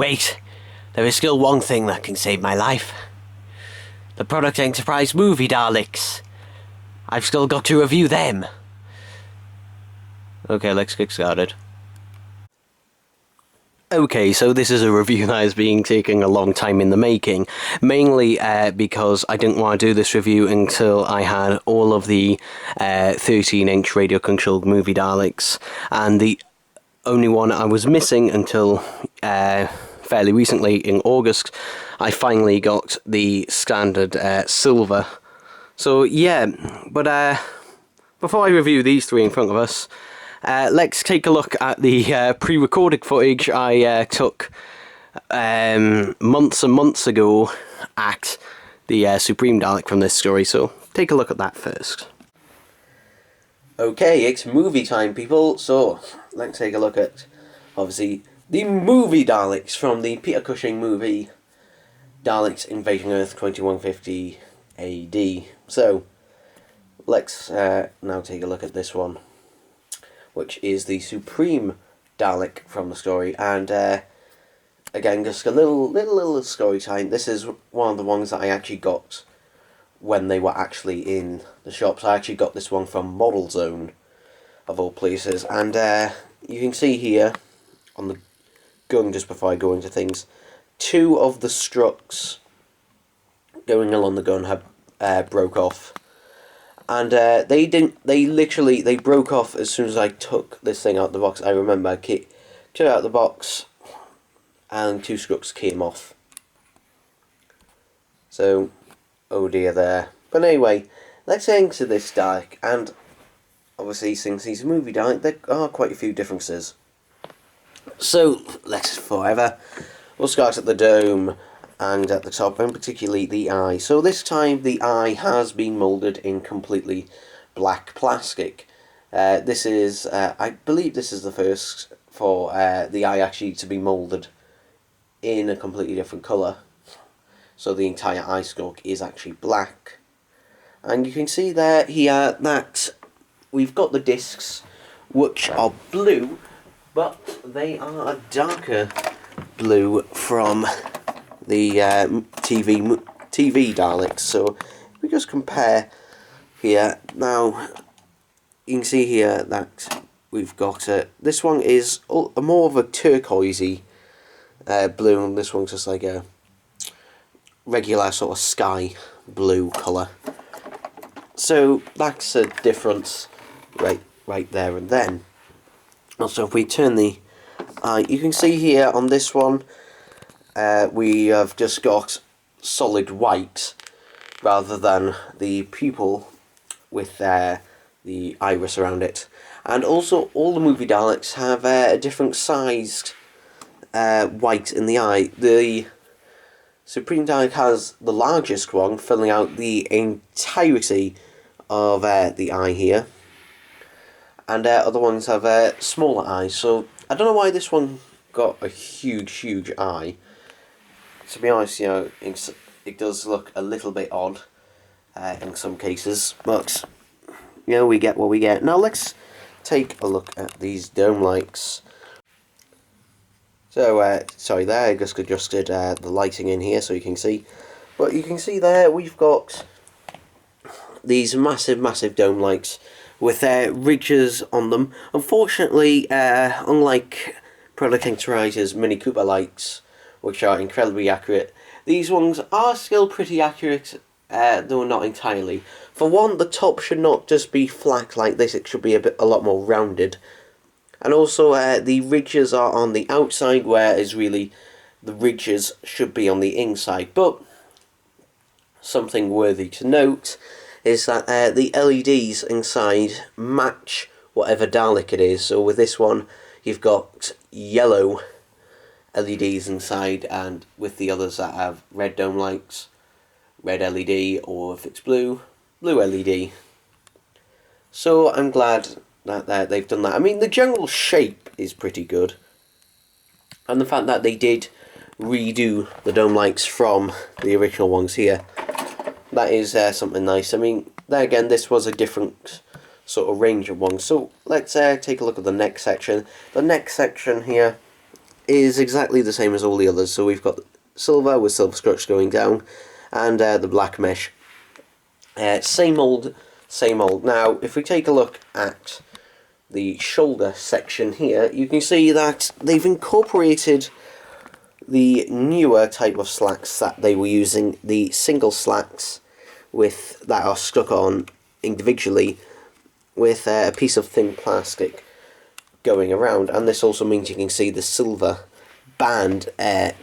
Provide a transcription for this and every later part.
Wait, there is still one thing that can save my life. The Product Enterprise movie Daleks. I've still got to review them. Okay, let's get started. Okay, so this is a review that has been taking a long time in the making, mainly because I didn't want to do this review until I had all of the 13-inch radio-controlled movie Daleks, and the only one I was missing until fairly recently, in August, I finally got the standard silver. So yeah, but before I review these three in front of us, let's take a look at the pre-recorded footage I took months and months ago at the Supreme Dalek from this story, so take a look at that first. Okay, it's movie time, people, so let's take a look at, obviously, the movie Daleks from the Peter Cushing movie Daleks Invasion Earth 2150 AD. So, let's now take a look at this one, which is the Supreme Dalek from the story, and again, just a little story time. This is one of the ones that I actually got when they were actually in the shops. I actually got this one from Model Zone, of all places, and you can see here on the gun, just before I go into things, two of the struts going along the gun have broke off. And they broke off as soon as I took this thing out of the box. I remember I took it out of the box and two struts came off. So, oh dear there. But anyway, let's get into this Dalek, and obviously since he's a movie Dalek, there are quite a few differences. So, we'll start at the dome and at the top, and particularly the eye. So this time the eye has been moulded in completely black plastic. This is, I believe this is the first for the eye actually to be moulded in a completely different colour. So the entire eye stalk is actually black. And you can see there here that we've got the discs, which are blue, but they are a darker blue from the TV Daleks. So if we just compare here, now you can see here that we've got this one is more of a turquoisey blue, and this one's just like a regular sort of sky blue colour. So that's a difference right there and then. Also, if we turn the eye, you can see here on this one, we have just got solid white rather than the pupil with the iris around it. And also all the movie Daleks have a different sized white in the eye. The Supreme Dalek has the largest one, filling out the entirety of the eye here. And other ones have smaller eyes. So I don't know why this one got a huge eye. To be honest, you know, it does look a little bit odd in some cases, but you know, we get what we get. Now let's take a look at these dome lights. So, sorry there, I just adjusted the lighting in here so you can see. But you can see there we've got these massive dome lights with ridges on them. Unfortunately, unlike Product Enterprise's Mini Cooper lights, which are incredibly accurate, these ones are still pretty accurate, though not entirely. For one, the top should not just be flat like this, it should be a lot more rounded. And also, the ridges are on the outside, whereas really the ridges should be on the inside. But something worthy to note is that the LEDs inside match whatever Dalek it is. So with this one, you've got yellow LEDs inside, and with the others that have red dome lights, red LED, or if it's blue LED. So I'm glad that they've done that. I mean, the general shape is pretty good, and the fact that they did redo the dome lights from the original ones here, that is something nice. I mean, there again, this was a different sort of range of ones. So let's take a look at the next section. The next section here is exactly the same as all the others. So we've got silver with silver struts going down, and the black mesh. Same old, same old. Now, if we take a look at the shoulder section here, you can see that they've incorporated the newer type of slacks that they were using, the single slacks that are stuck on individually with a piece of thin plastic going around, and this also means you can see the silver band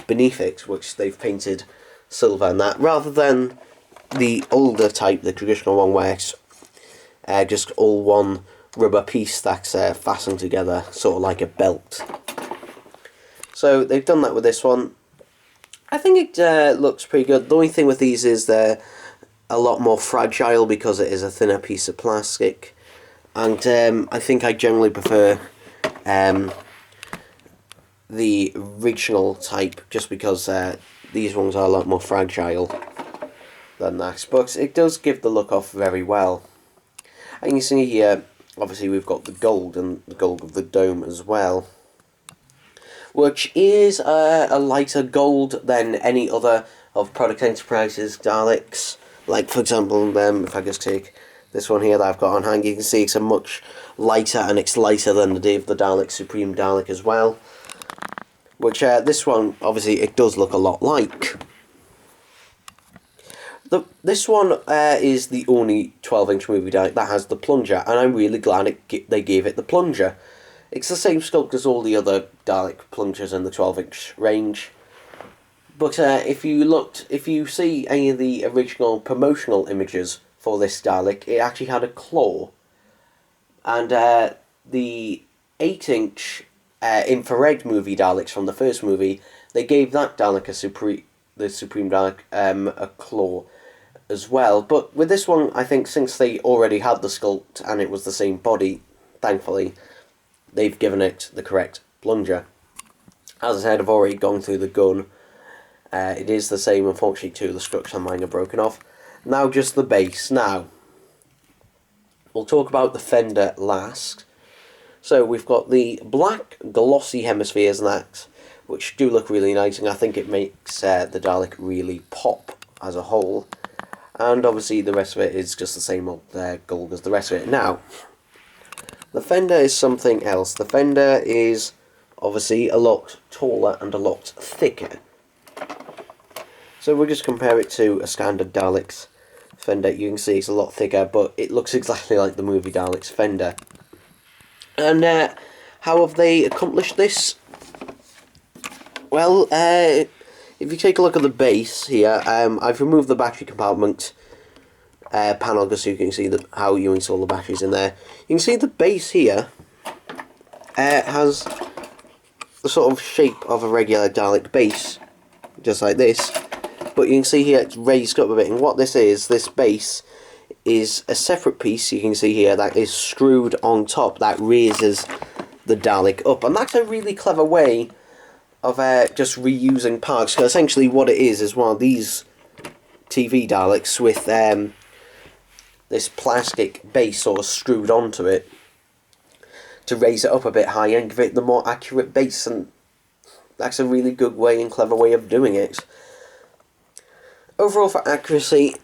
beneath it, which they've painted silver and that, rather than the older type, the traditional one, where it's just all one rubber piece that's fastened together, sort of like a belt. So they've done that with this one. I think it looks pretty good. The only thing with these is they're a lot more fragile because it is a thinner piece of plastic, and I think I generally prefer the original type, just because these ones are a lot more fragile than that, but it does give the look off very well. And you see here, obviously we've got the gold, and the gold of the dome as well, which is a lighter gold than any other of Product Enterprise's Daleks. Like, for example, if I just take this one here that I've got on hand, you can see it's a much lighter, and it's lighter than the Day of the Dalek Supreme Dalek as well. Which, this one, obviously, it does look a lot like. This one is the only 12-inch movie Dalek that has the plunger, and I'm really glad they gave it the plunger. It's the same sculpt as all the other Dalek plungers in the 12-inch range. But if you see any of the original promotional images for this Dalek, it actually had a claw. And the 8-inch infrared movie Daleks from the first movie, they gave that Dalek the Supreme Dalek a claw as well. But with this one, I think since they already had the sculpt and it was the same body, thankfully, they've given it the correct plunger. As I said, I've already gone through the gun. It is the same, unfortunately, two of the struts on mine are broken off. Now just the base. Now, we'll talk about the Fender last. So we've got the black glossy hemispheres and that, which do look really nice, and I think it makes the Dalek really pop as a whole. And obviously the rest of it is just the same old gold as the rest of it. Now, the Fender is something else. The Fender is obviously a lot taller and a lot thicker. So we'll just compare it to a standard Daleks Fender. You can see it's a lot thicker, but it looks exactly like the movie Daleks Fender. And how have they accomplished this? Well, if you take a look at the base here, I've removed the battery compartment panel just so you can see how you install the batteries in there. You can see the base here has the sort of shape of a regular Dalek base, just like this. But you can see here it's raised up a bit, and what this base is a separate piece, you can see here, that is screwed on top, that raises the Dalek up. And that's a really clever way of just reusing parts, because essentially what it is one of these TV Daleks with this plastic base sort of screwed onto it to raise it up a bit higher and give it the more accurate base, and that's a really good way and clever way of doing it. Overall, for accuracy,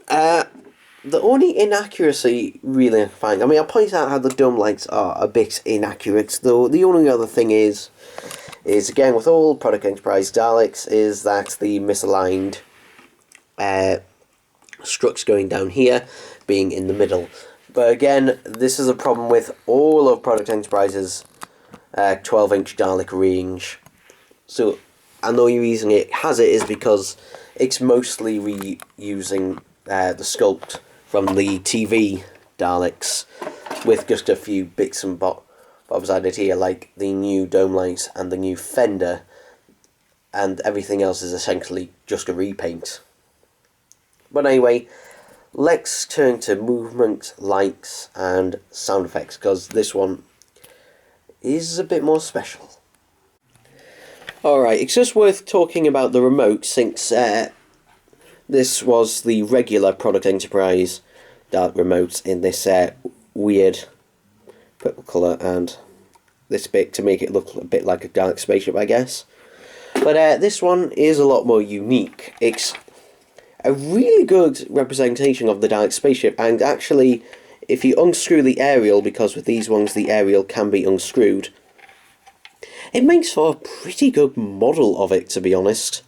the only inaccuracy really I find, I mean, I'll point out how the dome lights are a bit inaccurate, though the only other thing is again with all Product Enterprise Daleks, is that the misaligned struts going down here being in the middle. But again, this is a problem with all of Product Enterprise's 12-inch Dalek range. So, and the only reason it has it is because it's mostly reusing the sculpt from the TV Daleks, with just a few bits and bobs added here, like the new dome lights and the new fender, and everything else is essentially just a repaint. But anyway, let's turn to movement, lights and sound effects, because this one is a bit more special. Alright, it's just worth talking about the remote, since this was the regular Product Enterprise Dalek remote in this weird purple colour and this bit to make it look a bit like a Dalek spaceship, I guess. But this one is a lot more unique. It's a really good representation of the Dalek spaceship, and actually, if you unscrew the aerial, because with these ones the aerial can be unscrewed, it makes for a pretty good model of it, to be honest.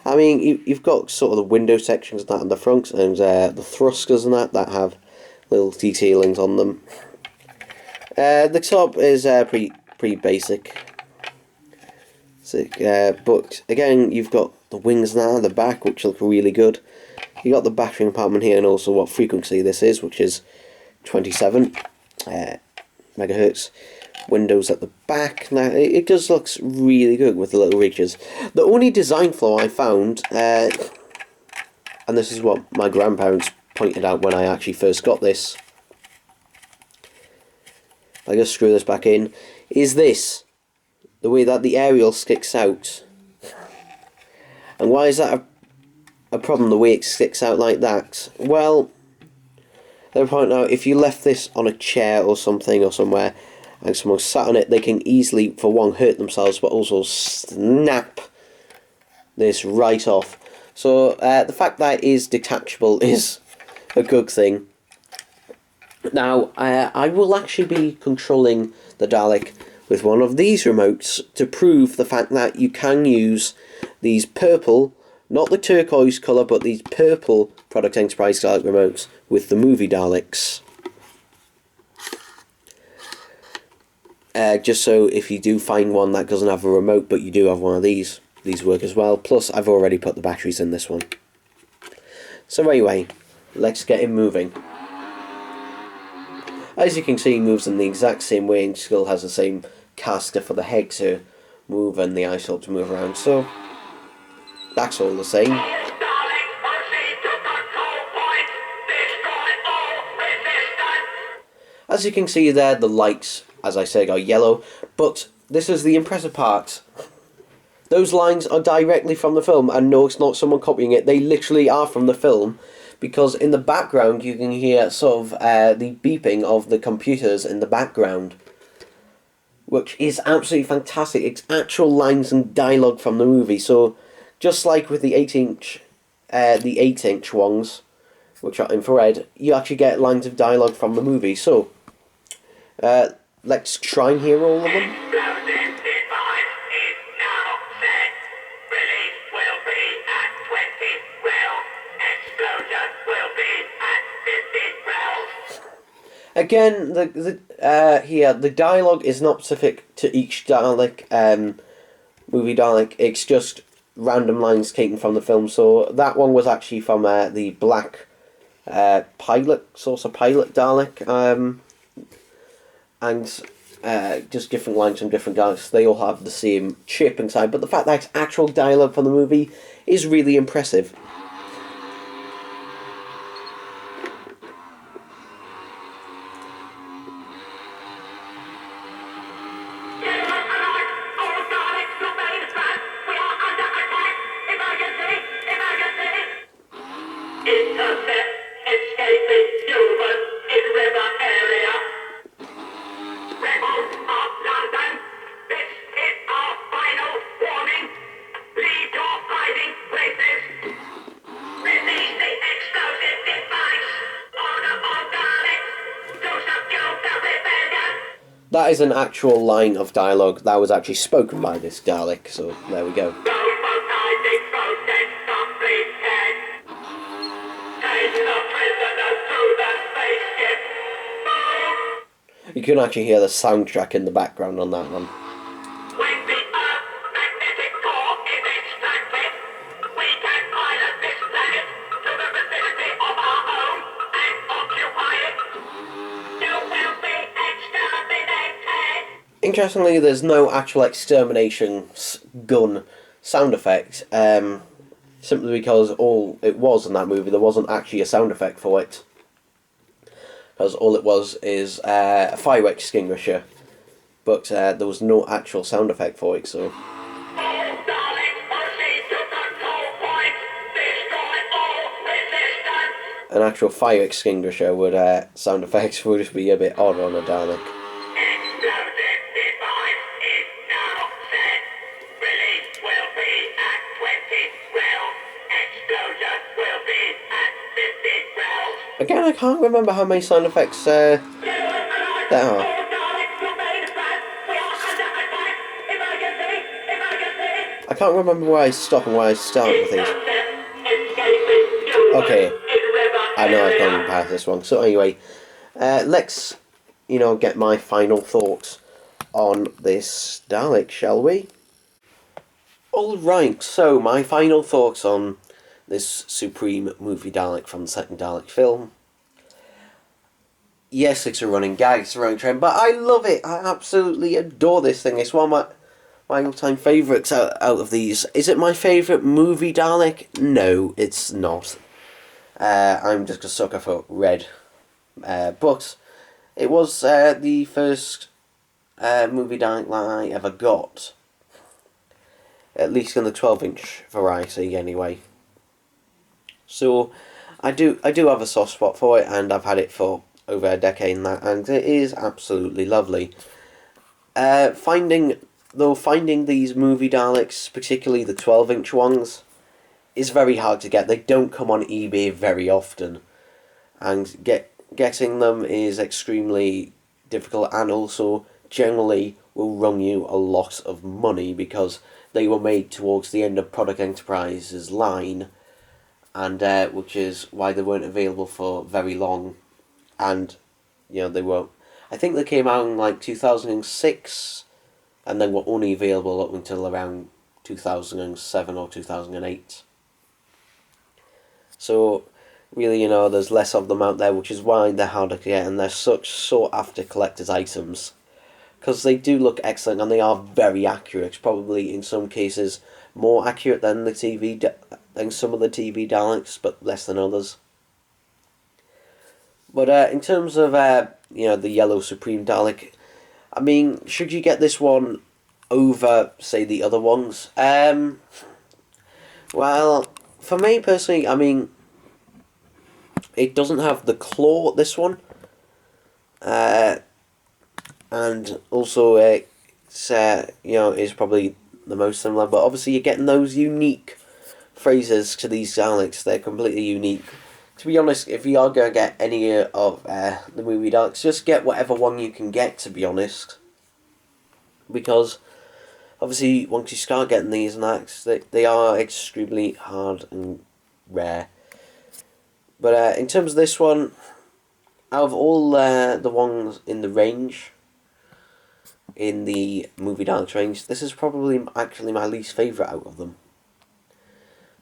I mean, you've got sort of the window sections and that on the front, and the thrusters and that have little detailings on them. The top is pretty basic. So, but again, you've got the wings now, the back, which look really good. You got the battery compartment here, and also what frequency this is, which is 27 megahertz. Windows at the back. Now it does look really good with the little reaches. The only design flaw I found, and this is what my grandparents pointed out when I actually first got this. I just screw this back in. Is this the way that the aerial sticks out? And why is that a problem? The way it sticks out like that? Well, they're pointing out if you left this on a chair or something or somewhere, and someone sat on it, they can easily, for one, hurt themselves, but also snap this right off. So the fact that it is detachable is a good thing. Now, I will actually be controlling the Dalek with one of these remotes to prove the fact that you can use these purple, not the turquoise colour, but these purple Product Enterprise Dalek remotes with the movie Daleks. Just so if you do find one that doesn't have a remote, but you do have one of these work as well. Plus, I've already put the batteries in this one. So anyway, let's get him moving. As you can see, he moves in the exact same way and still has the same caster for the head to move and the eye socket to move around. So, that's all the same. As you can see there, the lights, as I said, are yellow, but this is the impressive part. Those lines are directly from the film, and no, it's not someone copying it. They literally are from the film, because in the background you can hear sort of the beeping of the computers in the background, which is absolutely fantastic. It's actual lines and dialogue from the movie. So, just like with the 8-inch ones, which are infrared, you actually get lines of dialogue from the movie. So, let's try and hear all of them. Again, the dialogue is not specific to each Dalek, movie Dalek. It's just random lines taken from the film. So that one was actually from the black pilot Dalek, and just different lines from different Daleks. They all have the same chip inside, but the fact that it's actual dialogue from the movie is really impressive. That is an actual line of dialogue that was actually spoken by this Dalek, so there we go. You can actually hear the soundtrack in the background on that one. Interestingly, there's no actual extermination gun sound effect, simply because all it was in that movie, there wasn't actually a sound effect for it. Because all it was is a fire extinguisher, but there was no actual sound effect for it, so... An actual fire extinguisher would, sound effects would be a bit odd on a Dalek. Again, I can't remember how many sound effects there are. I can't remember where I stop and where I start with these. Okay, I know I've gone past this one. So anyway, let's, get my final thoughts on this Dalek, shall we? Alright, so my final thoughts on this supreme movie Dalek from the second Dalek film. Yes, it's a running gag, it's a running trend, but I love it. I absolutely adore this thing. It's one of my all-time favourites out of these. Is it my favourite movie Dalek? No, it's not. I'm just a sucker for red. But it was the first movie Dalek that I ever got. At least in the 12-inch variety, anyway. So, I do have a soft spot for it, and I've had it for over a decade and that, and it is absolutely lovely. Finding these movie Daleks, particularly the 12-inch ones, is very hard to get. They don't come on eBay very often, and getting them is extremely difficult, and also generally will run you a lot of money because they were made towards the end of Product Enterprise's line, and which is why they weren't available for very long. And they were, I think they came out in like 2006, and then were only available up until around 2007 or 2008. So really, there's less of them out there, which is why they're harder to get, and they're such sought after collector's items. Because they do look excellent, and they are very accurate. Probably in some cases more accurate than than some of the TV Daleks, but less than others. But in terms of the Yellow Supreme Dalek, I mean, should you get this one over, say, the other ones? Well, for me personally, I mean, it doesn't have the claw, this one. And also it's is probably the most similar, but obviously you're getting those unique phrases to these Daleks. They're completely unique. To be honest, if you are going to get any of the movie Daleks, just get whatever one you can get, to be honest, because obviously once you start getting these and that, they are extremely hard and rare. But in terms of this one, out of all the ones in the range, in the movie Daleks range, this is probably actually my least favourite out of them.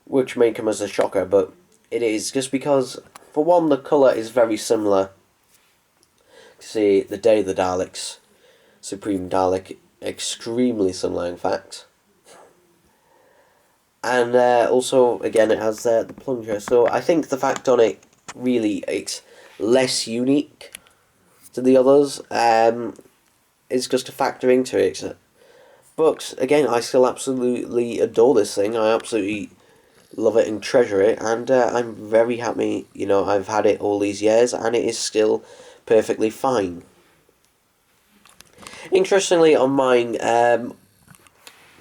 Which may come as a shocker, but it is, just because, for one, the colour is very similar to, say, the Day of the Daleks, Supreme Dalek, extremely similar in fact. And also, again, it has the plunger, so I think the fact on it, really, it's less unique to the others. It's just a factor into it. But again, I still absolutely adore this thing. I absolutely love it and treasure it, and I'm very happy, I've had it all these years and it is still perfectly fine. Interestingly, on mine,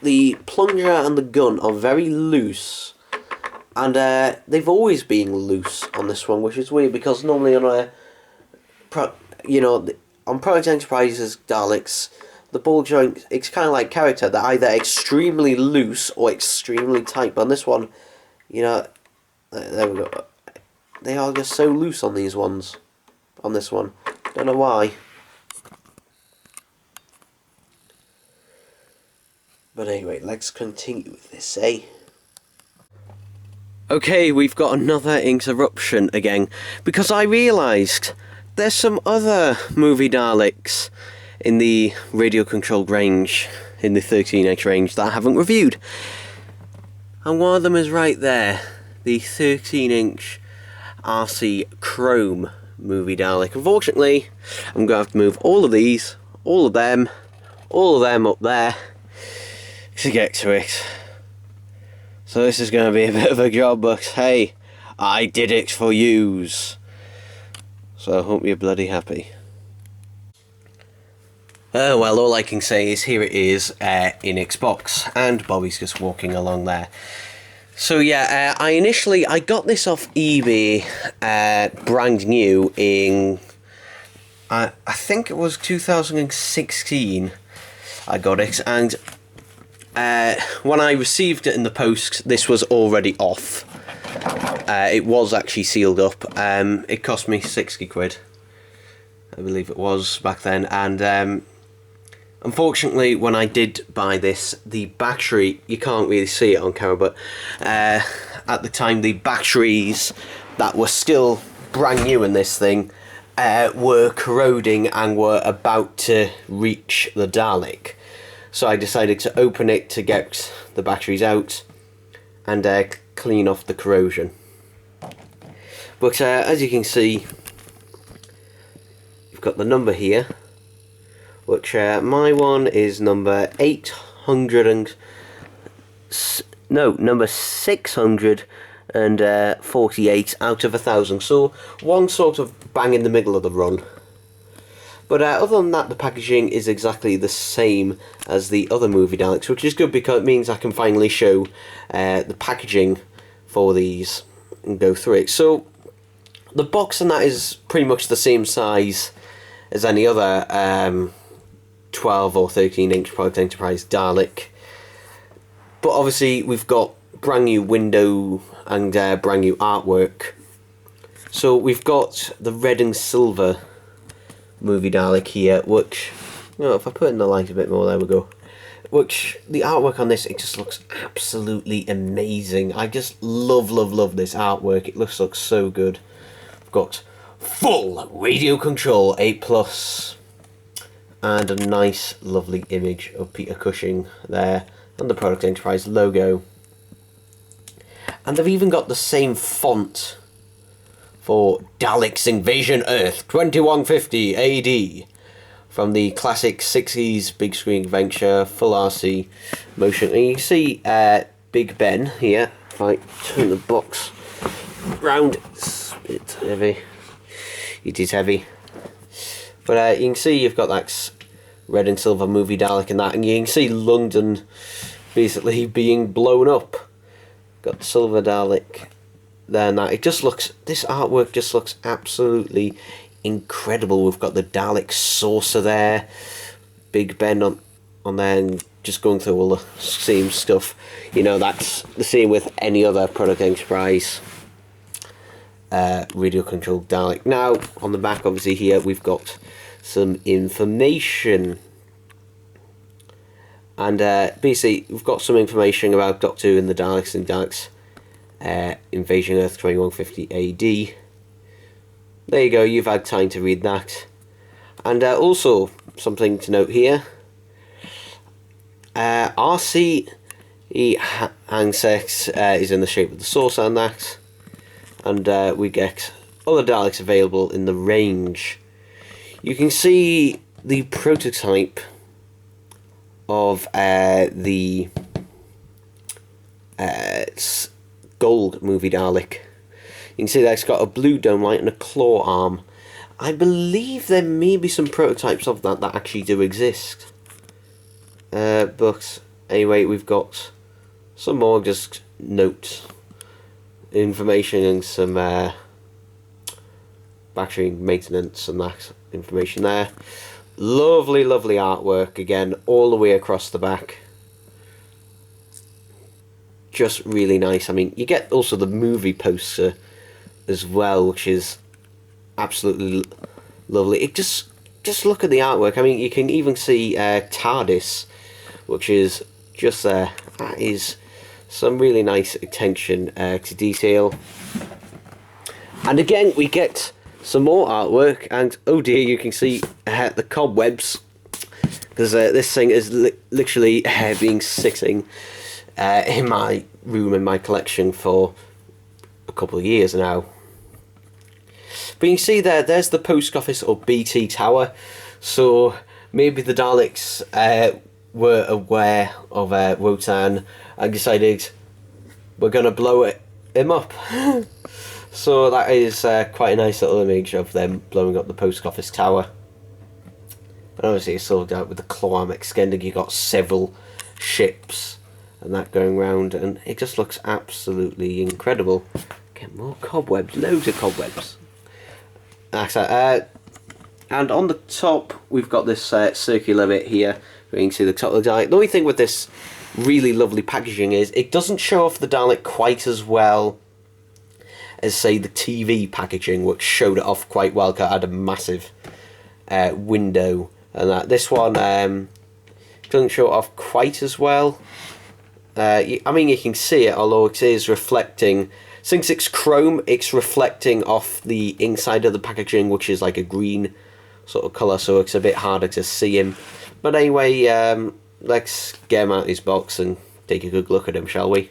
the plunger and the gun are very loose, and they've always been loose on this one, which is weird because normally on on Product Enterprise's Daleks, the ball joint, it's kind of like character. They're either extremely loose or extremely tight. But on this one, there we go. They are just so loose on these ones. On this one. Don't know why. But anyway, let's continue with this, eh? Okay, we've got another interruption again, because I realised there's some other movie Daleks in the radio-controlled range, in the 13-inch range, that I haven't reviewed. And one of them is right there, the 13-inch RC Chrome movie Dalek. Unfortunately, I'm going to have to move all of these, all of them up there to get to it. So this is going to be a bit of a job, but hey, I did it for yous. So I hope you're bloody happy. Well, all I can say is here it is in its box, and Bobby's just walking along there. So yeah, I got this off eBay, brand new in, I think it was 2016. I got it, and when I received it in the post, this was already off. It was actually sealed up. It cost me 60 quid, I believe it was back then, and unfortunately, when I did buy this, the battery, you can't really see it on camera, but at the time, the batteries that were still brand new in this thing were corroding and were about to reach the Dalek. So I decided to open it to get the batteries out and clean off the corrosion. But as you can see, you've got the number here, which my one is number 648 out of 1,000. So one sort of bang in the middle of the run. But other than that, the packaging is exactly the same as the other movie Daleks, which is good because it means I can finally show the packaging for these and go through it. So the box and that is pretty much the same size as any other 12 or 13 inch Product Enterprise Dalek, but obviously we've got brand new window and brand new artwork. So we've got the red and silver movie Dalek here, which, you know, if I put in the light a bit more, there we go, which the artwork on this, it just looks absolutely amazing. I just love this artwork. It looks so good. We've got full radio control 8+, and a nice lovely image of Peter Cushing there, and the Product Enterprise logo. And they've even got the same font for Daleks Invasion Earth 2150 AD from the classic 60s big screen adventure, full RC motion. And you can see Big Ben here. If I turn the box round, it's a bit heavy. It is heavy. But you can see you've got that red and silver movie Dalek and that, and you can see London basically being blown up. Got the silver Dalek there and that. It just looks, this artwork just looks absolutely incredible. We've got the Dalek saucer there, Big Ben on there, and just going through all the same stuff. You know, that's the same with any other Product Enterprise radio controlled Dalek. Now on the back, obviously here we've got some information, and basically we've got some information about Doctor Who and the Daleks and Daleks Invasion Earth 2150 AD. There you go, you've had time to read that. And also something to note here, RC handset is in the shape of the saucer and that, and we get other Daleks available in the range. You can see the prototype of the gold movie Dalek. You can see that it's got a blue dome light and a claw arm. I believe there may be some prototypes of that actually do exist. But anyway, we've got some more just notes, information, and some battery maintenance and that information there. Lovely artwork again all the way across the back. Just really nice. I mean, you get also the movie poster as well, which is absolutely lovely. It just look at the artwork. I mean, you can even see TARDIS, which is just there. That is some really nice attention to detail. And again, we get some more artwork, and oh dear, you can see the cobwebs, because this thing is literally been sitting in my room, in my collection, for a couple of years now. But you can see there's the post office or BT Tower, so maybe the Daleks were aware of Wotan and decided we're going to blow him up. So that is quite a nice little image of them blowing up the post office tower. And obviously it's sold out with the claw arm extending. You got several ships and that going round, and it just looks absolutely incredible. Get more cobwebs, loads of cobwebs. And on the top we've got this circular bit here. You can see the top of the Dalek. The only thing with this really lovely packaging is it doesn't show off the Dalek quite as well as, say, the TV packaging, which showed it off quite well because it had a massive window and that. This one doesn't show it off quite as well. I mean, you can see it, although it is reflecting. Since it's chrome, it's reflecting off the inside of the packaging, which is like a green sort of colour, so it's a bit harder to see him. But anyway, let's get him out of his box and take a good look at him, shall we?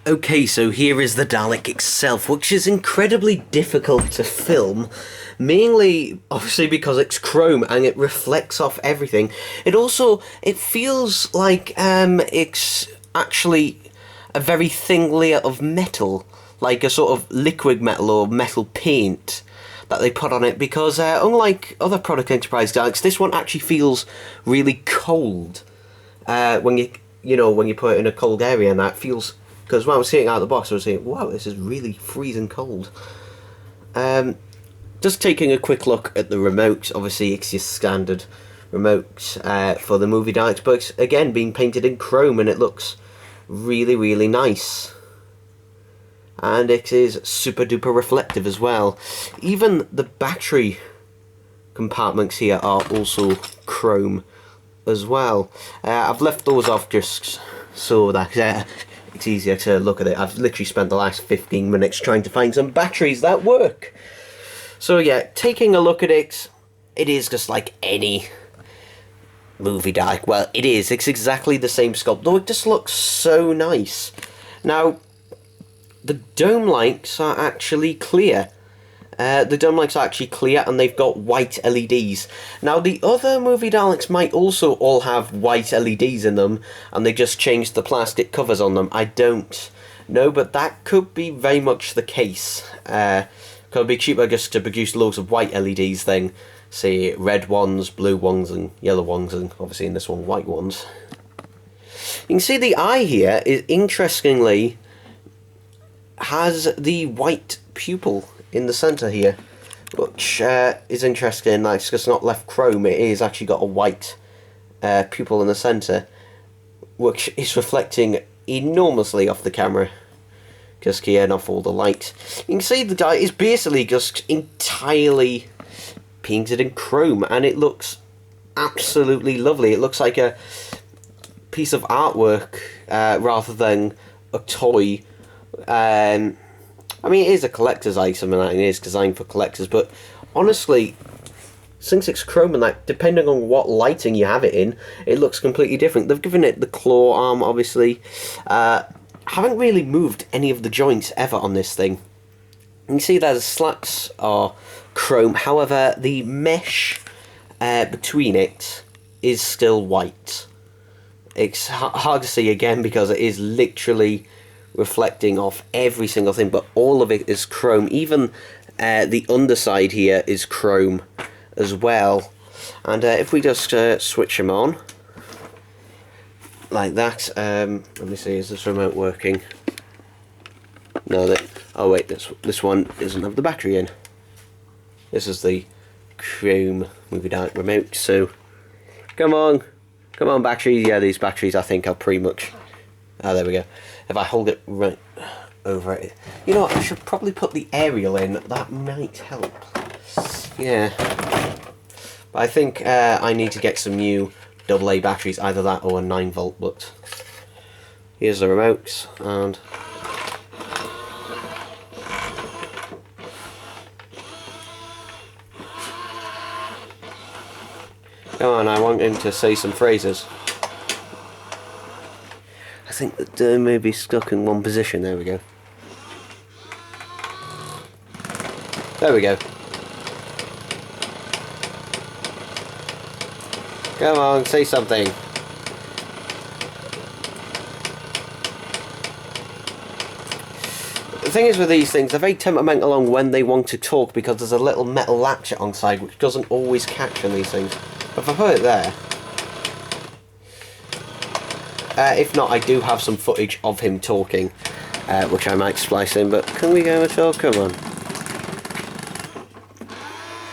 Okay, so here is the Dalek itself, which is incredibly difficult to film, mainly obviously because it's chrome and it reflects off everything. It feels like it's actually a very thin layer of metal, like a sort of liquid metal or metal paint that they put on it, because unlike other Product Enterprise Daleks, this one actually feels really cold when you put it in a cold area, and that feels. Because when I was sitting out of the box, I was saying, wow, this is really freezing cold. Just taking a quick look at the remote. Obviously, it's your standard remote for the movie Daleks, but it's, again, being painted in chrome, and it looks really, really nice. And it is super duper reflective as well. Even the battery compartments here are also chrome as well. I've left those off just so that it's easier to look at it. I've literally spent the last 15 minutes trying to find some batteries that work. So yeah, taking a look at it, it is just like any movie Dalek. Well, it is. It's exactly the same sculpt, though it just looks so nice. Now, the dome lights are actually clear. The dome lights are actually clear, and they've got white LEDs. Now, the other movie Daleks might also all have white LEDs in them, and they just changed the plastic covers on them. I don't know, but that could be very much the case. Could be cheaper just to produce loads of white LEDs than, say, red ones, blue ones, and yellow ones, and obviously in this one, white ones. You can see the eye here is, interestingly, has the white pupil in the centre here, which is interesting. Like, it's not left chrome, it is actually got a white pupil in the centre, which is reflecting enormously off the camera, just getting off all the light. You can see the Dalek is basically just entirely painted in chrome, and it looks absolutely lovely. It looks like a piece of artwork rather than a toy. I mean, it is a collector's item, and it is designed for collectors, but honestly, since it's chrome and that, depending on what lighting you have it in, it looks completely different. They've given it the claw arm, obviously. Haven't really moved any of the joints ever on this thing. You can see that the slats are chrome, however, the mesh between it is still white. It's hard to see again because it is literally reflecting off every single thing, but all of it is chrome. Even the underside here is chrome as well. And if we just switch them on like that, let me see, is this remote working? No, oh wait, this one doesn't have the battery in. This is the chrome movie Dalek remote, so come on batteries. Yeah, these batteries I think are pretty much, there we go. If I hold it right over it, you know what, I should probably put the aerial in, that might help. Yeah, but I think I need to get some new AA batteries, either that or a 9V, but here's the remote, and come on, I want him to say some phrases. I think that they may be stuck in one position. There we go. There we go. Come on, say something. The thing is with these things, they're very temperamental on when they want to talk, because there's a little metal latch on side which doesn't always catch on these things. But if I put it there, if not, I do have some footage of him talking, which I might splice in, but can we go at all? Come on.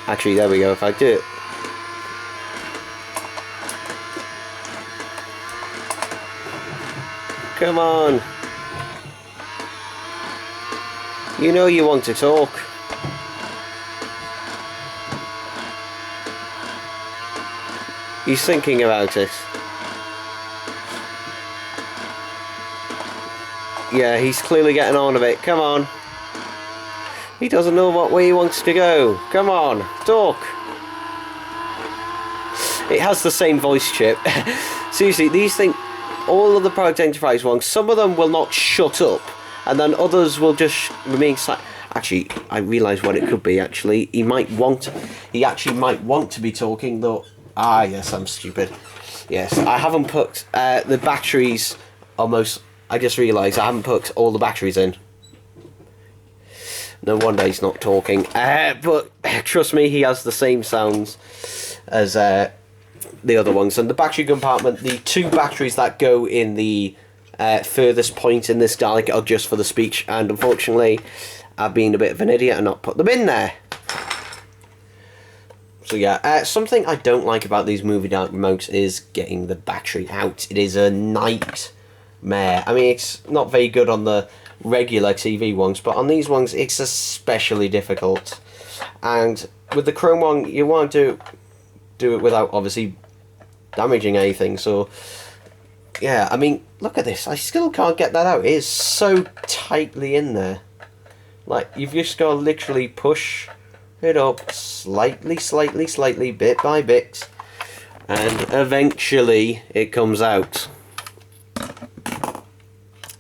Actually, there we go, if I do it. Come on. You know you want to talk. He's thinking about it. Yeah, he's clearly getting on a bit. Come on. He doesn't know what way he wants to go. Come on, talk. It has the same voice chip. Seriously, these things, all of the Product Enterprise ones, some of them will not shut up, and then others will just remain silent. Actually, I realise what it could be, actually. He actually might want to be talking, though. Ah, yes, I'm stupid. Yes, I haven't put the batteries almost... I just realised I haven't put all the batteries in. No wonder he's not talking. But trust me, he has the same sounds as the other ones. And the battery compartment, the 2 batteries that go in the furthest point in this Dalek are just for the speech. And unfortunately, I've been a bit of an idiot and not put them in there. So yeah, something I don't like about these movie Dalek remotes is getting the battery out. It is a nightmare. I mean, it's not very good on the regular TV ones, but on these ones it's especially difficult. And with the chrome one, you want to do it without obviously damaging anything. So yeah, I mean, look at this. I still can't get that out. It is so tightly in there. Like, you've just got to literally push it up slightly, bit by bit, and eventually it comes out.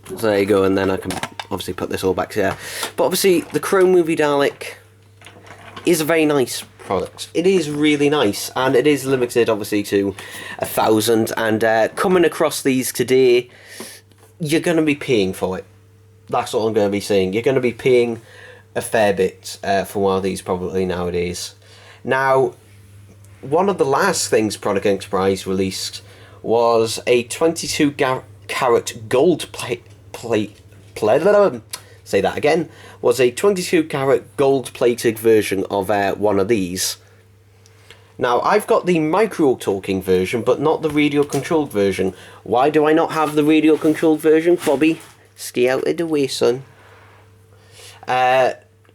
So there you go, and then I can obviously put this all back there. But obviously, the Chrome Movie Dalek is a very nice product. It is really nice, and it is limited obviously to 1,000, and coming across these today, you're going to be paying for it. That's all I'm going to be saying. You're going to be paying a fair bit for one of these probably nowadays. Now, one of the last things Product Enterprise released was a 22 carat gold say that again, was a 22 carat gold plated version of one of these. Now, I've got the micro talking version, but not the radio controlled version. Why do I not have the radio controlled version, Bobby? Stay out of the way, son.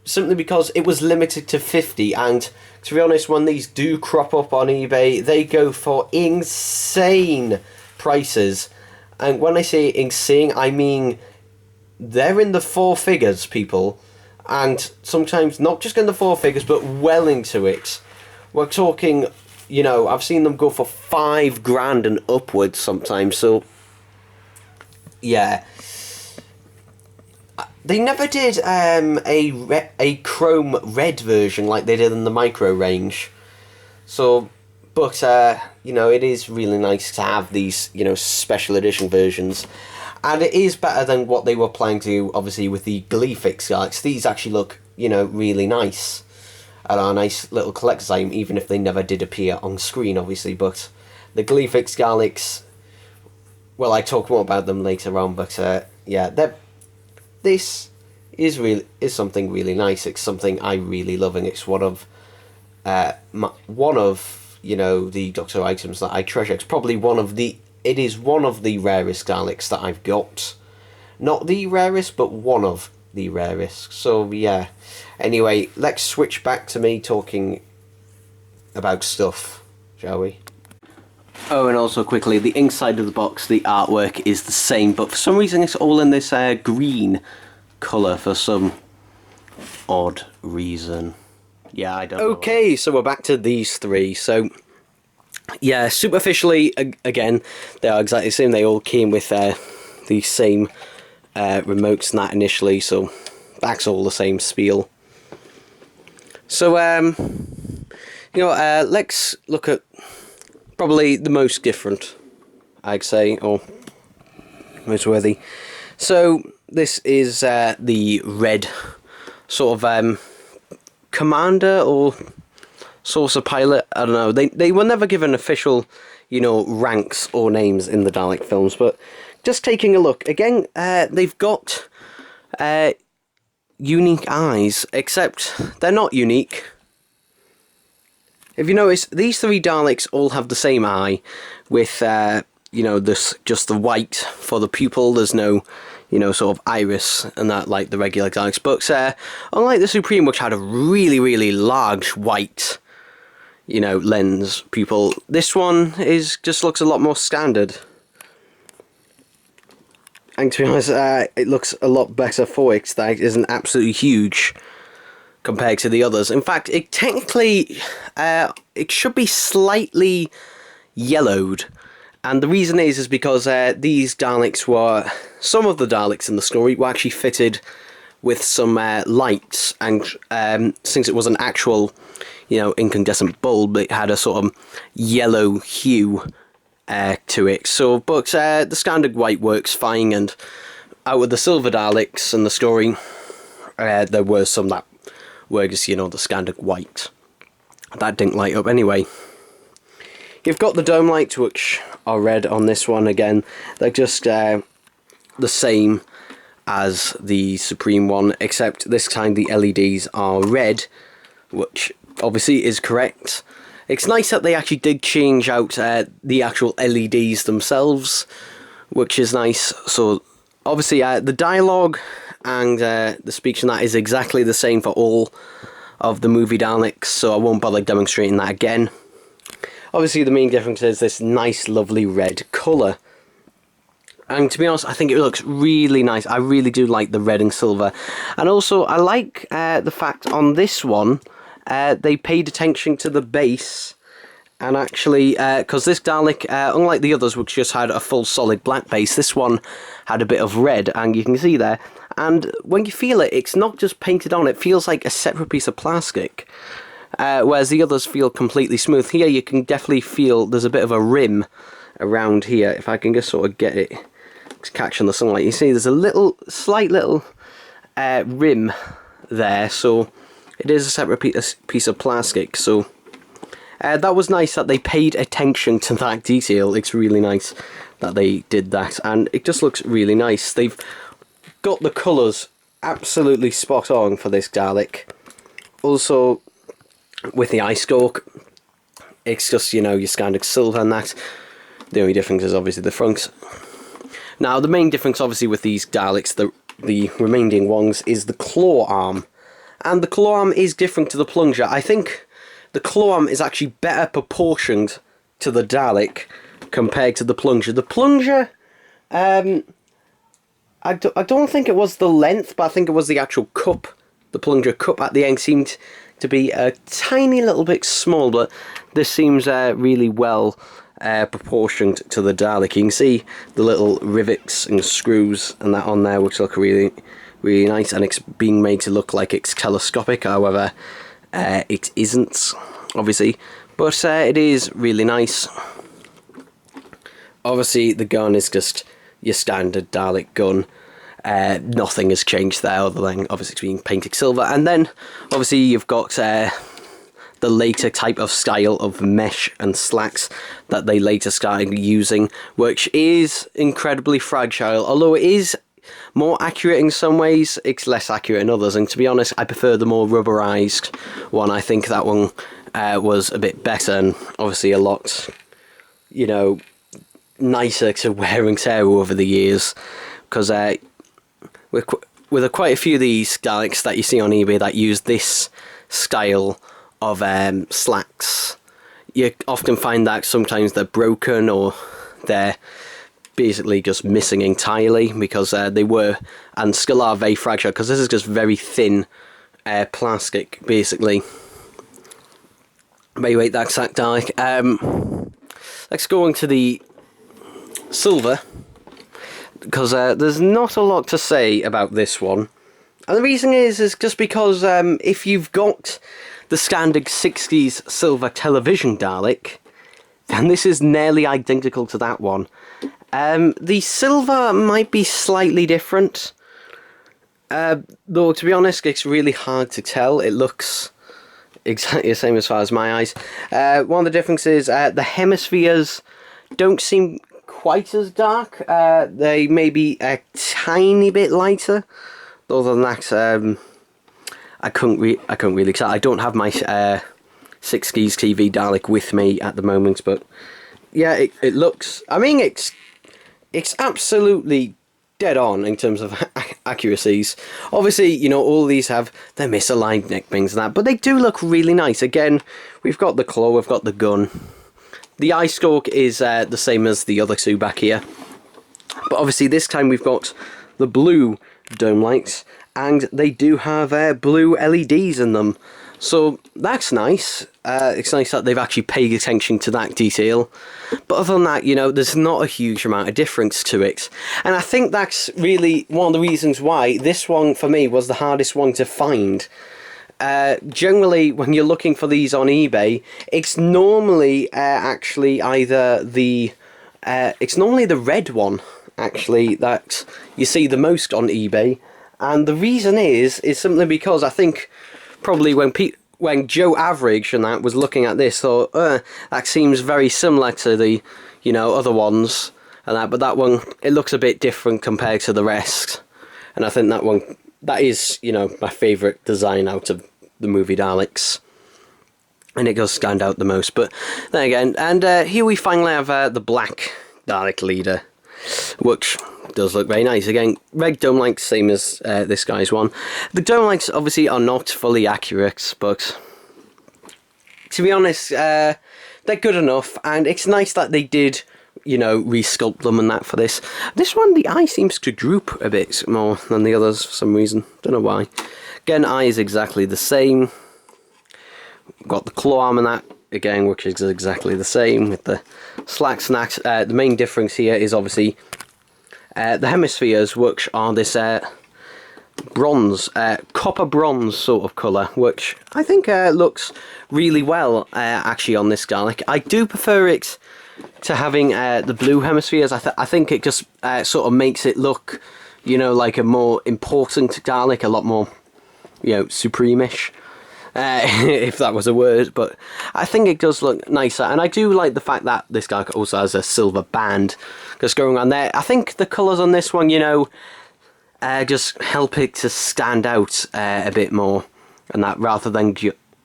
Simply because it was limited to 50, and to be honest, when these do crop up on eBay, they go for insane prices. And when I say insane, I mean they're in the 4 figures, people, and sometimes not just in the 4 figures, but well into it. We're talking, you know, I've seen them go for $5,000 and upwards sometimes. So yeah, they never did a chrome red version like they did in the micro range. So, but you know, it is really nice to have these, you know, special edition versions, and it is better than what they were planning to do, obviously, with the Gleefix Daleks. These actually look, you know, really nice, and are a nice little collector's item, even if they never did appear on screen, obviously. But the Gleefix Daleks, well, I talk more about them later on, but yeah, this is something really nice. It's something I really love, and it's one of you know, the Doctor items that I treasure. It's probably it is one of the rarest Daleks that I've got. Not the rarest, but one of the rarest. So yeah. Anyway, let's switch back to me talking about stuff, shall we? Oh, and also quickly, the inside of the box, the artwork is the same, but for some reason it's all in this green colour for some odd reason. Yeah, I don't know. Okay, so we're back to these 3. So, yeah, superficially, again, they are exactly the same. They all came with the same remotes and that initially, so that's all the same spiel. So, you know, let's look at probably the most different, I'd say, or most worthy. So this is the red sort of commander or saucer pilot. I don't know. They were never given official, you know, ranks or names in the Dalek films, but just taking a look again, they've got unique eyes, except they're not unique. If you notice, these three Daleks all have the same eye, with you know, this just the white for the pupil. There's no, you know, sort of iris and that like the regular Daleks. But unlike the Supreme, which had a really large white, you know, lens pupil, this one just looks a lot more standard. And to be honest, it looks a lot better for it. That isn't absolutely huge compared to the others. In fact, it technically it should be slightly yellowed, and the reason is because these Daleks were, some of the Daleks in the story were actually fitted with some lights, and since it was an actual, you know, incandescent bulb, it had a sort of yellow hue to it. So, but the standard white works fine, and out of the silver Daleks in the story, there were some that were just, you know, the standard white. That didn't light up anyway. You've got the dome lights, which are red on this one again. They're just the same as the Supreme one, except this time the LEDs are red, which obviously is correct. It's nice that they actually did change out the actual LEDs themselves, which is nice. So obviously the dialogue and the speech and that is exactly the same for all of the movie Daleks, so I won't bother demonstrating that again. Obviously the main difference is this nice lovely red colour. And to be honest, I think it looks really nice. I really do like the red and silver. And also, I like the fact on this one, they paid attention to the base. And actually, because this Dalek, unlike the others, which just had a full solid black base, this one had a bit of red, and you can see there. And when you feel it, it's not just painted on, it feels like a separate piece of plastic. Whereas the others feel completely smooth. Here you can definitely feel there's a bit of a rim around here. If I can just sort of get it to catch on the sunlight, you see there's a slight little rim there, so it is a separate piece of plastic. So that was nice that they paid attention to that detail. It's really nice that they did that, and it just looks really nice. They've got the colours absolutely spot on for this Dalek. Also, with the eye stalk, it's just, you know, your standard silver and that. The only difference is obviously the fronts. Now, the main difference obviously with these Daleks, the remaining ones, is the claw arm. And the claw arm is different to the plunger. I think the claw arm is actually better proportioned to the Dalek compared to the plunger. The plunger, I don't think it was the length, but I think it was the actual cup. The plunger cup at the end seemed to be a tiny little bit small, but this seems really well proportioned to the Dalek. You can see the little rivets and screws and that on there, which look really nice, and it's being made to look like it's telescopic. However, it isn't, obviously, but it is really nice. Obviously, the gun is just your standard Dalek gun. Nothing has changed there other than obviously it's being painted silver. And then obviously you've got the later type of style of mesh and slacks that they later started using, which is incredibly fragile. Although it is more accurate in some ways, it's less accurate in others, and to be honest, I prefer the more rubberized one. I think that one was a bit better, and obviously a lot, you know, nicer to wear and tear over the years, because with quite a few of these Daleks that you see on eBay that use this style of slacks, you often find that sometimes they're broken or they're basically just missing entirely, because they were and still are very fragile, because this is just very thin plastic basically. But anyway, that's that Dalek. Let's go on to the silver, because there's not a lot to say about this one, and the reason is just because if you've got the standard 60s silver television Dalek, then this is nearly identical to that one. The silver might be slightly different. Though, to be honest, it's really hard to tell. It looks exactly the same as far as my eyes. One of the differences, the hemispheres don't seem quite as dark. They may be a tiny bit lighter. Other than that, I couldn't really tell. I don't have my 6 Keys TV Dalek with me at the moment, but yeah, it looks. I mean, it's absolutely dead on in terms of accuracies. Obviously, you know, all these have their misaligned neck rings and that, but they do look really nice. Again, we've got the claw, we've got the gun. The eye stalk is the same as the other two back here, but obviously this time we've got the blue dome lights, and they do have blue LEDs in them. So that's nice. It's nice that they've actually paid attention to that detail. But other than that, you know, there's not a huge amount of difference to it. And I think that's really one of the reasons why this one, for me, was the hardest one to find. Generally, when you're looking for these on eBay, it's normally actually either the... it's normally the red one, actually, that you see the most on eBay. And the reason is simply because I think... probably when Joe Average and that was looking at this, thought, that seems very similar to the, you know, other ones and that, but that one, it looks a bit different compared to the rest. And I think that one, that is, you know, my favourite design out of the movie Daleks. And it does stand out the most. But then again, and here we finally have the black Dalek leader, which does look very nice. Again, red dome lights, same as this guy's one. The dome lights obviously are not fully accurate, but to be honest, they're good enough, and it's nice that they did, you know, resculpt them and that for this. This one, the eye seems to droop a bit more than the others for some reason. Don't know why. Again, eye is exactly the same. Got the claw arm and that, again, which is exactly the same with the slack snacks. The main difference here is obviously the hemispheres, which are this bronze, copper bronze sort of colour, which I think looks really well actually on this Dalek. I do prefer it to having the blue hemispheres. I think it just sort of makes it look, you know, like a more important Dalek, a lot more, you know, supreme-ish. If that was a word, but I think it does look nicer, and I do like the fact that this guy also has a silver band just going on there. I think the colours on this one, you know, just help it to stand out a bit more, and that rather than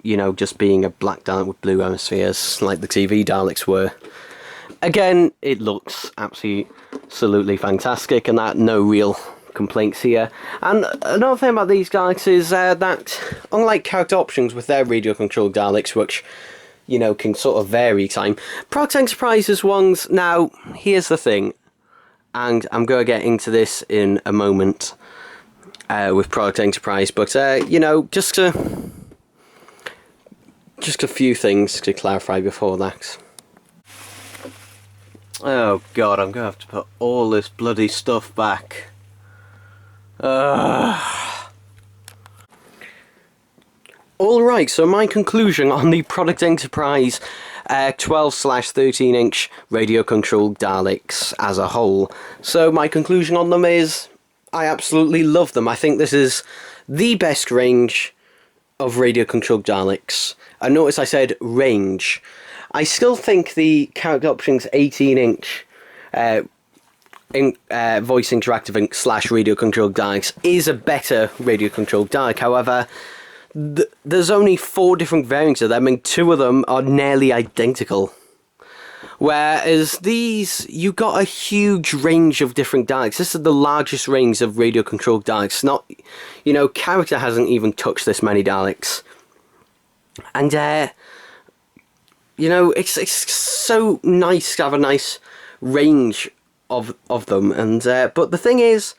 you know, just being a black Dalek with blue hemispheres like the TV Daleks were. Again, it looks absolutely fantastic, and that no real complaints here. And another thing about these Daleks is that unlike character options with their radio controlled Daleks, which, you know, can sort of vary time, Product Enterprise's ones, now here's the thing, and I'm going to get into this in a moment with Product Enterprise, but you know, just a few things to clarify before that. Oh god, I'm going to have to put all this bloody stuff back. Alright, so my conclusion on the Product Enterprise 12/13 inch radio controlled Daleks as a whole. So my conclusion on them is I absolutely love them. I think this is the best range of radio controlled Daleks. I notice I said range. I still think the Character Options 18 inch voice interactive / radio controlled Daleks is a better radio controlled Dalek. However, there's only 4 different variants of them, and 2 of them are nearly identical. Whereas these, you got a huge range of different Daleks. This is the largest range of radio controlled Daleks. Not, you know, character hasn't even touched this many Daleks. And you know, it's so nice to have a nice range of them. And but the thing is,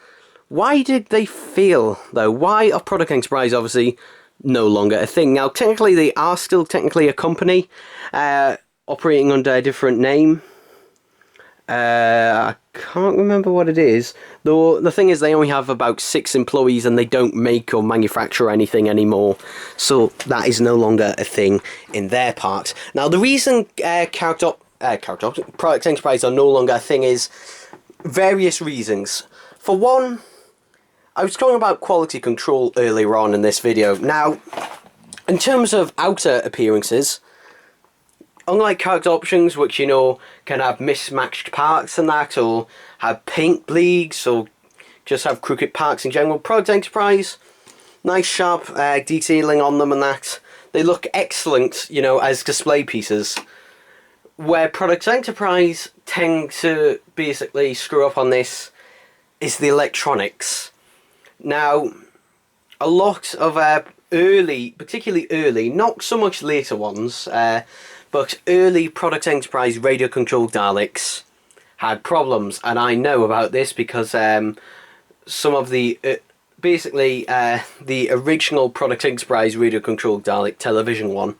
why did they fail though? Why are Product Enterprise obviously no longer a thing? Now technically they are still technically a company operating under a different name. I can't remember what it is, though. The thing is, they only have about 6 employees and they don't make or manufacture anything anymore, so that is no longer a thing in their part. Now the reason Product Enterprise are no longer a thing is various reasons. For one, I was talking about quality control earlier on in this video. Now, in terms of outer appearances, unlike character options, which, you know, can have mismatched parts and that, or have paint bleeds, or just have crooked parts in general, Product Enterprise, nice sharp detailing on them and that. They look excellent, you know, as display pieces. Where Product Enterprise tend to basically screw up on this is the electronics. Now, a lot of particularly early, not so much later ones, but early Product Enterprise radio controlled Daleks had problems, and I know about this because some of the the original Product Enterprise radio controlled Dalek television one,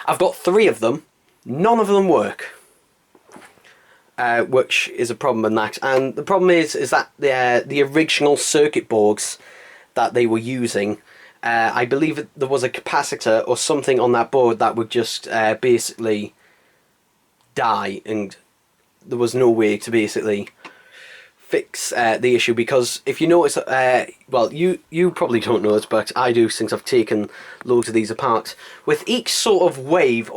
I've got 3 of them. None of them work, which is a problem in that. And the problem is that the original circuit boards that they were using, I believe there was a capacitor or something on that board that would just basically die, and there was no way to basically fix the issue. Because if you notice, well, you probably don't know this, but I do, since I've taken loads of these apart. With each sort of wave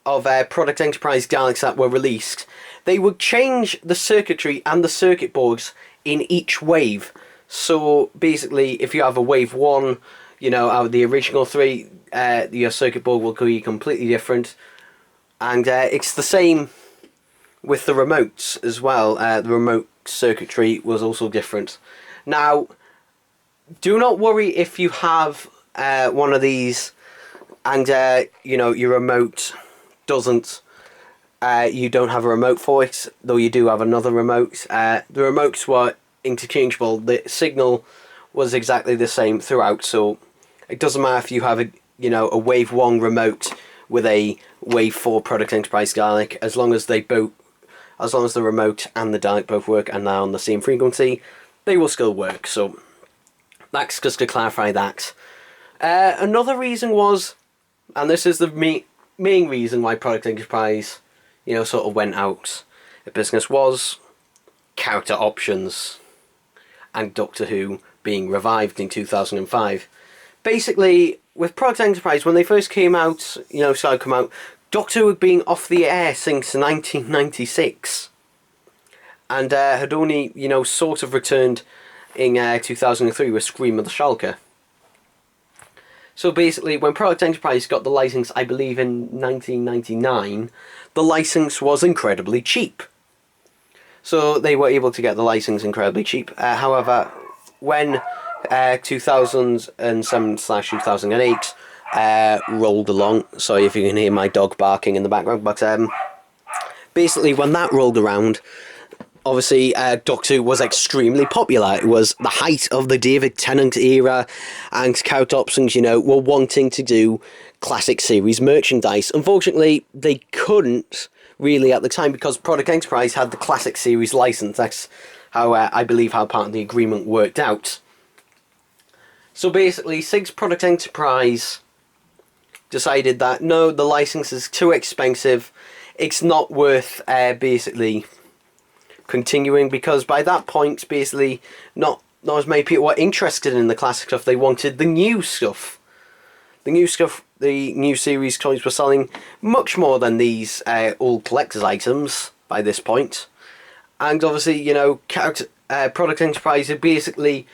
of Product Enterprise Daleks that were released, they would change the circuitry and the circuit boards in each wave. So basically, if you have a wave 1, you know, out of the original 3, your circuit board will be completely different. And it's the same with the remotes as well. The remote circuitry was also different. Now, do not worry if you have one of these and you know, your remote doesn't, you don't have a remote for it, though you do have another remote. The remotes were interchangeable. The signal was exactly the same throughout, so it doesn't matter if you have a, you know, a wave 1 remote with a wave 4 Product Enterprise Dalek, as long as the remote and the Dalek both work and they're on the same frequency, they will still work. So that's just to clarify that. Another reason was, and this is the main reason why Product Enterprise, you know, sort of went out of business, was character options and Doctor Who being revived in 2005. Basically, with Product Enterprise, when they first came out, you know, started to come out, Doctor Who had been off the air since 1996, and had only, you know, sort of returned in 2003 with Scream of the Schalke. So basically, when Product Enterprise got the license, I believe in 1999, the license was incredibly cheap. So they were able to get the license incredibly cheap. However, when 2007/2008 rolled along, sorry if you can hear my dog barking in the background, but basically when that rolled around, obviously, Doctor Who was extremely popular. It was the height of the David Tennant era, and character options, you know, were wanting to do classic series merchandise. Unfortunately, they couldn't really at the time because Product Enterprise had the classic series license. That's how I believe how part of the agreement worked out. So basically, since Product Enterprise decided that no, the license is too expensive, it's not worth basically continuing, because by that point, basically, not as many people were interested in the classic stuff. They wanted the new stuff. The new stuff, the new series toys were selling much more than these old collector's items by this point. And obviously, you know, Product Enterprise had basically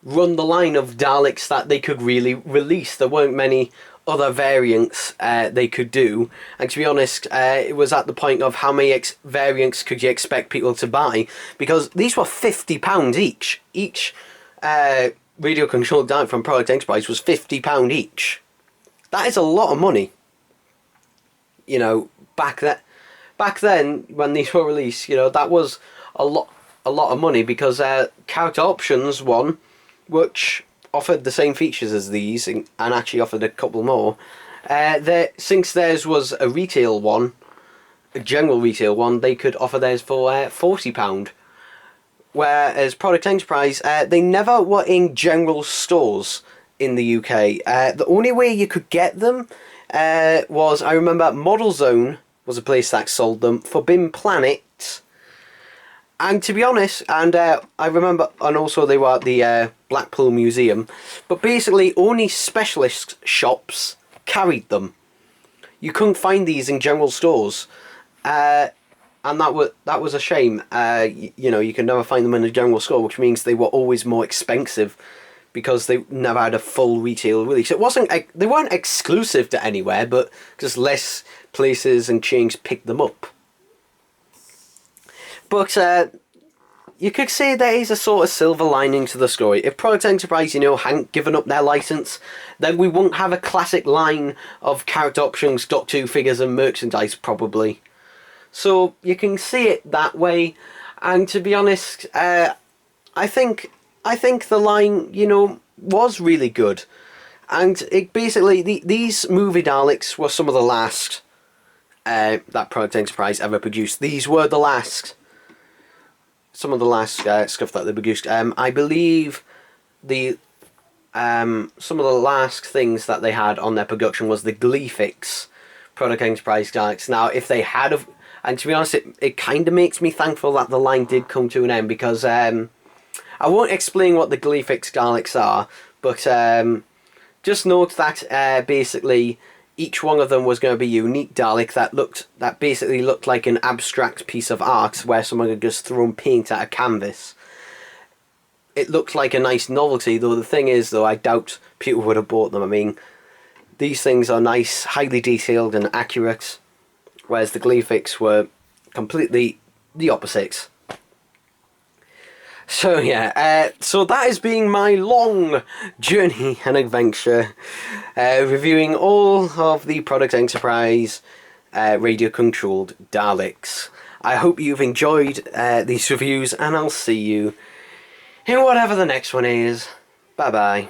run the line of Daleks that they could really release. There weren't many other variants they could do, and to be honest, it was at the point of how many variants could you expect people to buy, because these were £50 each. Each radio controlled Dalek from Product Enterprise was £50 each. That is a lot of money, you know. Back then when these were released, you know, that was a lot of money, because character options one, which offered the same features as these and actually offered a couple more. Since theirs was a retail one, a general retail one, they could offer theirs for £40. Whereas Product Enterprise, they never were in general stores in the UK. The only way you could get them was, I remember Model Zone was a place that sold them, Forbidden Planet, And to be honest, and I remember, and also they were at the Blackpool Museum, but basically only specialist shops carried them. You couldn't find these in general stores, and that was a shame. You know, you could never find them in a general store, which means they were always more expensive because they never had a full retail release. It wasn't they weren't exclusive to anywhere, but just less places and chains picked them up. But you could say there is a sort of silver lining to the story. If Product Enterprise, you know, hadn't given up their license, then we wouldn't have a classic line of character options, Doctor Who figures and merchandise, probably. So you can see it that way. And to be honest, I think the line, you know, was really good. And it basically, these movie Daleks were some of the last that Product Enterprise ever produced. These were the last. Some of the last stuff that they produced. I believe some of the last things that they had on their production was the Gleefix Product Enterprise Daleks. Now, if they had have, and to be honest, it kind of makes me thankful that the line did come to an end, because I won't explain what the Gleefix Daleks are, but just note that basically each one of them was going to be a unique Dalek that basically looked like an abstract piece of art where someone had just thrown paint at a canvas. It looked like a nice novelty, though the thing is, though, I doubt people would have bought them. I mean, these things are nice, highly detailed and accurate, whereas the Gleefix were completely the opposite. So yeah, so that has been my long journey and adventure reviewing all of the Product Enterprise radio-controlled Daleks. I hope you've enjoyed these reviews, and I'll see you in whatever the next one is. Bye bye.